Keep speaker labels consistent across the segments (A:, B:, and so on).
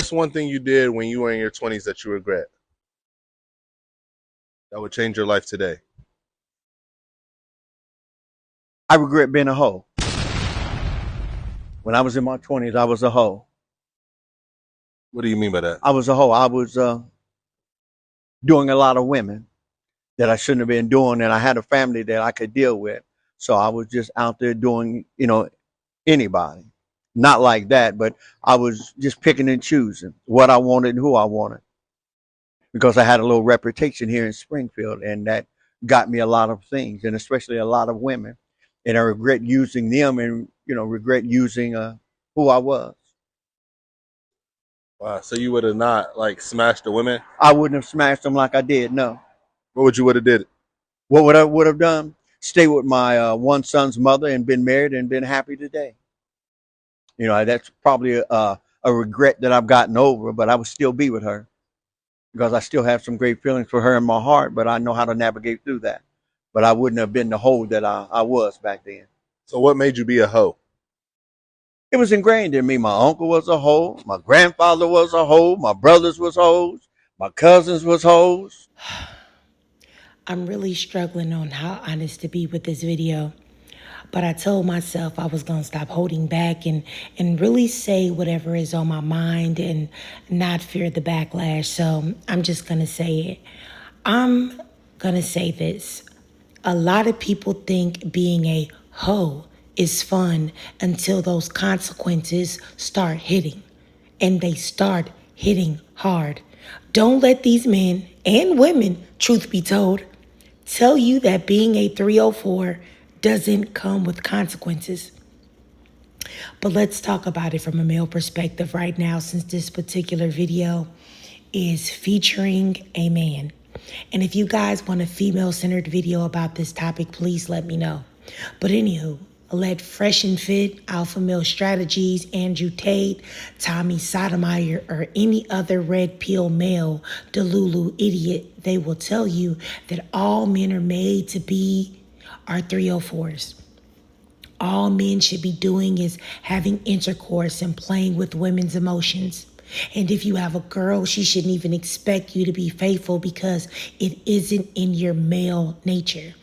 A: What's one thing you did when you were in your 20s that you regret? That would change your life today.
B: I regret being a hoe. When I was in my 20s, I was a hoe.
A: What do you mean by that?
B: I was a hoe. I was doing a lot of women that I shouldn't have been doing, and I had a family that I could deal with. So I was just out there doing, anybody. Not like that, but I was just picking and choosing what I wanted and who I wanted because I had a little reputation here in Springfield, and that got me a lot of things, and especially a lot of women. And I regret using them, and regret using who I was.
A: Wow. So you would have not like smashed the women?
B: I wouldn't have smashed them like I did. No.
A: What would you would have did?
B: What would have done? Stay with my one son's mother and been married and been happy today. That's probably a regret that I've gotten over, but I would still be with her because I still have some great feelings for her in my heart, but I know how to navigate through that. But I wouldn't have been the hoe that I was back then.
A: So what made you be a hoe?
B: It was ingrained in me. My uncle was a hoe. My grandfather was a hoe. My brothers was hoes. My cousins was hoes.
C: I'm really struggling on how honest to be with this video. But I told myself I was going to stop holding back and really say whatever is on my mind and not fear the backlash. So I'm just going to say it. I'm going to say this. A lot of people think being a hoe is fun until those consequences start hitting. And they start hitting hard. Don't let these men and women, truth be told, tell you that being a 304 doesn't come with consequences. But let's talk about it from a male perspective right now, since this particular video is featuring a man. And if you guys want a female-centered video about this topic, please let me know. But anywho, let Fresh and Fit, Alpha Male Strategies, Andrew Tate, Tommy Sotomayor, or any other red pill male, Delulu idiot, they will tell you that all men are made to be our 304s. All men should be doing is having intercourse and playing with women's emotions. And if you have a girl, she shouldn't even expect you to be faithful because it isn't in your male nature.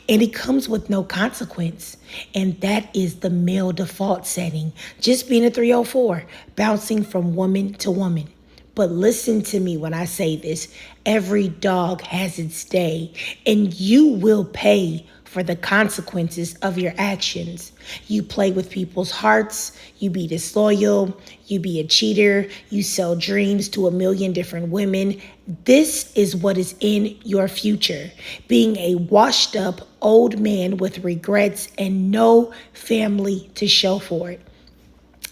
C: And it comes with no consequence. And that is the male default setting. Just being a 304, bouncing from woman to woman. But listen to me when I say this. Every dog has its day, and you will pay for the consequences of your actions. You play with people's hearts, you be disloyal, you be a cheater, you sell dreams to a million different women. This is what is in your future. Being a washed up old man with regrets and no family to show for it.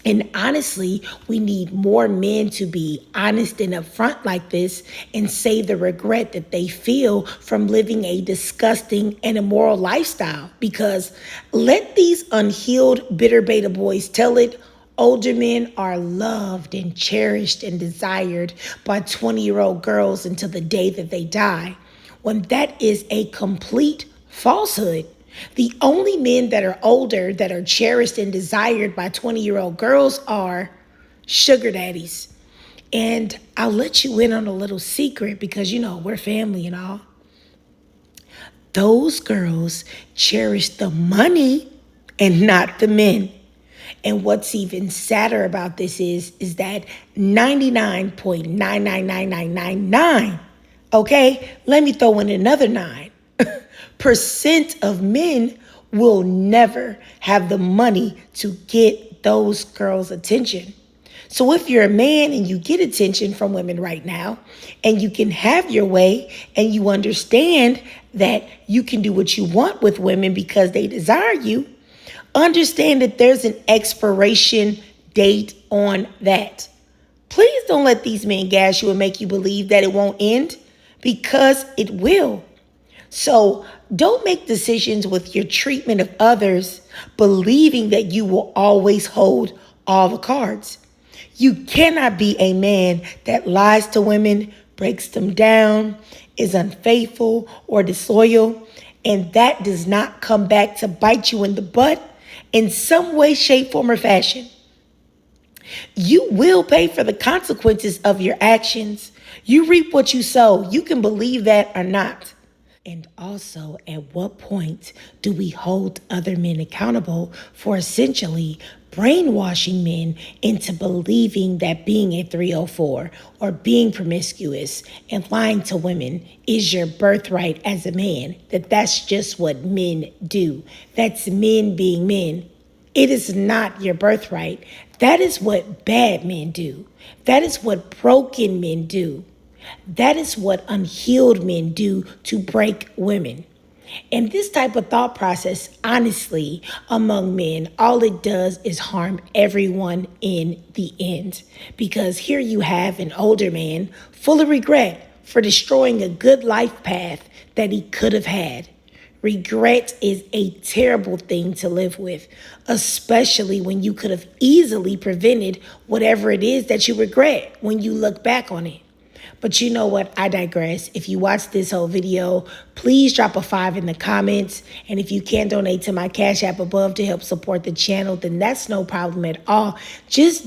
C: And honestly, we need more men to be honest and upfront like this and say the regret that they feel from living a disgusting and immoral lifestyle. Because let these unhealed, bitter beta boys tell it. Older men are loved and cherished and desired by 20-year-old girls until the day that they die, when that is a complete falsehood. The only men that are older that are cherished and desired by 20-year-old girls are sugar daddies. And I'll let you in on a little secret because, we're family and all. Those girls cherish the money and not the men. And what's even sadder about this is that 99.99999, okay, let me throw in another 9%, of men will never have the money to get those girls' attention. So if you're a man and you get attention from women right now, and you can have your way, and you understand that you can do what you want with women because they desire you, understand that there's an expiration date on that. Please don't let these men gas you and make you believe that it won't end, because it will. So don't make decisions with your treatment of others believing that you will always hold all the cards. You cannot be a man that lies to women, breaks them down, is unfaithful or disloyal, and that does not come back to bite you in the butt in some way, shape, form, or fashion. You will pay for the consequences of your actions. You reap what you sow. You can believe that or not. And also, at what point do we hold other men accountable for essentially brainwashing men into believing that being a 304 or being promiscuous and lying to women is your birthright as a man? That's just what men do. That's men being men. It is not your birthright. That is what bad men do. That is what broken men do. That is what unhealed men do to break women. And this type of thought process, honestly, among men, all it does is harm everyone in the end. Because here you have an older man full of regret for destroying a good life path that he could have had. Regret is a terrible thing to live with, especially when you could have easily prevented whatever it is that you regret when you look back on it. But you know what? I digress. If you watched this whole video, please drop a 5 in the comments. And if you can donate to my Cash App above to help support the channel, then that's no problem at all. Just